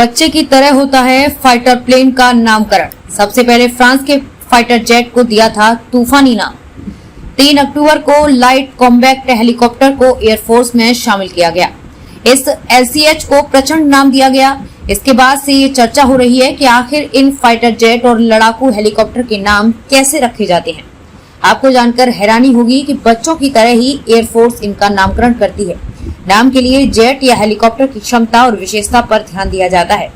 बच्चे की तरह होता है फाइटर प्लेन का नामकरण। सबसे पहले फ्रांस के फाइटर जेट को दिया था तूफानी नाम। 3 अक्टूबर को लाइट कॉम्बैट हेलीकॉप्टर को एयरफोर्स में शामिल किया गया। इस LCH को प्रचंड नाम दिया गया। इसके बाद से ये चर्चा हो रही है कि आखिर इन फाइटर जेट और लड़ाकू हेलीकॉप्टर के नाम कैसे रखे जाते हैं। आपको जानकर हैरानी होगी कि बच्चों की तरह ही एयरफोर्स इनका नामकरण करती है। नाम के लिए जेट या हेलीकॉप्टर की क्षमता और विशेषता पर ध्यान दिया जाता है।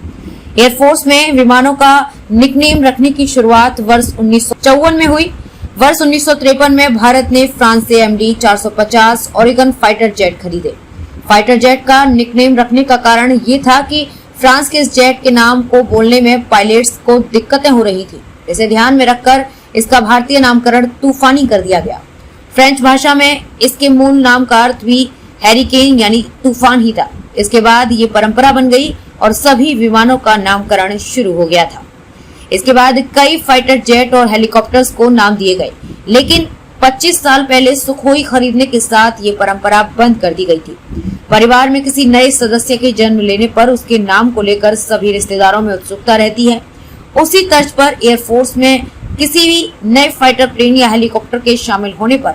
एयरफोर्स में विमानों का निकनेम रखने की शुरुआत वर्ष 1954 में हुई। वर्ष 1953 में भारत ने फ्रांस से MD 450 ओरेगन फाइटर जेट खरीदे। फाइटर जेट का निकनेम रखने का कारण ये था कि फ्रांस के इस जेट के नाम को बोलने में पायलट्स को दिक्कतें हो रही थी। इसे ध्यान में रखकर इसका भारतीय नामकरण तूफानी कर दिया गया। फ्रेंच भाषा में इसके मूल नाम का अर्थ भी हैरिकेन यानी तूफान ही था। इसके बाद ये परंपरा बन गई और सभी विमानों का नामकरण शुरू हो गया था। इसके बाद कई फाइटर जेट और हेलीकॉप्टर्स को नाम दिए गए, लेकिन 25 साल पहले सुखोई खरीदने के साथ ये परंपरा बंद कर दी गई थी। परिवार में किसी नए सदस्य के जन्म लेने पर उसके नाम को लेकर सभी रिश्तेदारों में उत्सुकता रहती है। उसी तर्ज पर एयरफोर्स में किसी भी नए फाइटर प्लेन या हेलीकॉप्टर के शामिल होने पर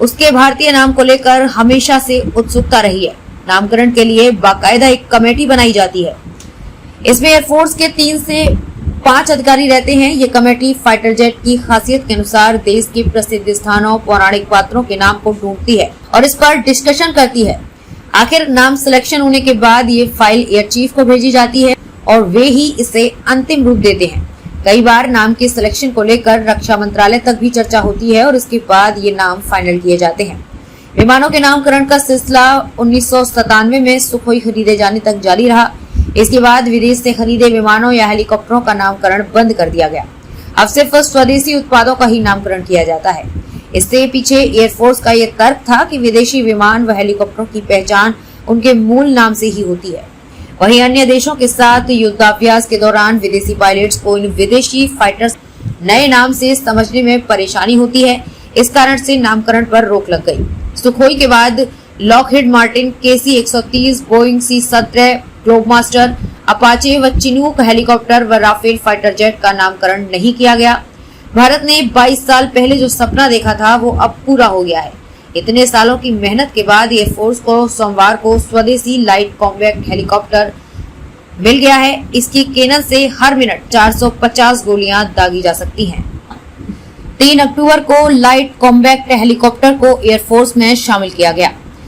उसके भारतीय नाम को लेकर हमेशा से उत्सुकता रही है। नामकरण के लिए बाकायदा एक कमेटी बनाई जाती है। इसमें एयरफोर्स के 3 से 5 अधिकारी रहते हैं। ये कमेटी फाइटर जेट की खासियत के अनुसार देश के प्रसिद्ध स्थानों, पौराणिक पात्रों के नाम को ढूंढती है और इस पर डिस्कशन करती है। आखिर नाम सिलेक्शन होने के बाद ये फाइल एयर चीफ को भेजी जाती है और वे ही इसे अंतिम रूप देते हैं। कई बार नाम के सिलेक्शन को लेकर रक्षा मंत्रालय तक भी चर्चा होती है और इसके बाद ये नाम फाइनल किए जाते हैं। विमानों के नामकरण का सिलसिला 1997 में सुखोई खरीदे जाने तक जारी रहा। इसके बाद विदेश से खरीदे विमानों या हेलीकॉप्टरों का नामकरण बंद कर दिया गया। अब सिर्फ स्वदेशी उत्पादों का ही नामकरण किया जाता है। इससे पीछे एयरफोर्स का यह तर्क था कि विदेशी विमान व हेलीकॉप्टरों की पहचान उनके मूल नाम से ही होती है। वहीं अन्य देशों के साथ युद्धाभ्यास के दौरान विदेशी पायलट्स को इन विदेशी फाइटर्स नए नाम से समझने में परेशानी होती है। इस कारण से नामकरण पर रोक लग गई। सुखोई के बाद Lockheed Martin, KC-130, Boeing C-17, Globemaster, Apache व चिनूक हेलीकॉप्टर व राफेल फाइटर जेट का नामकरण नहीं किया गया। भारत ने 22 साल पहले जो सपना देखा था वो अब पूरा हो गया है। इतने सालों की मेहनत के बाद एयरफोर्स को सोमवार को स्वदेशी लाइट कॉम्बैट हेलीकॉप्टर मिल गया है। इसकी केनन से हर मिनट 450 गोलियां दागी जा सकती हैं। 3 अक्टूबर को लाइट कॉम्बैट हेलीकॉप्टर को एयरफोर्स में शामिल किया गया।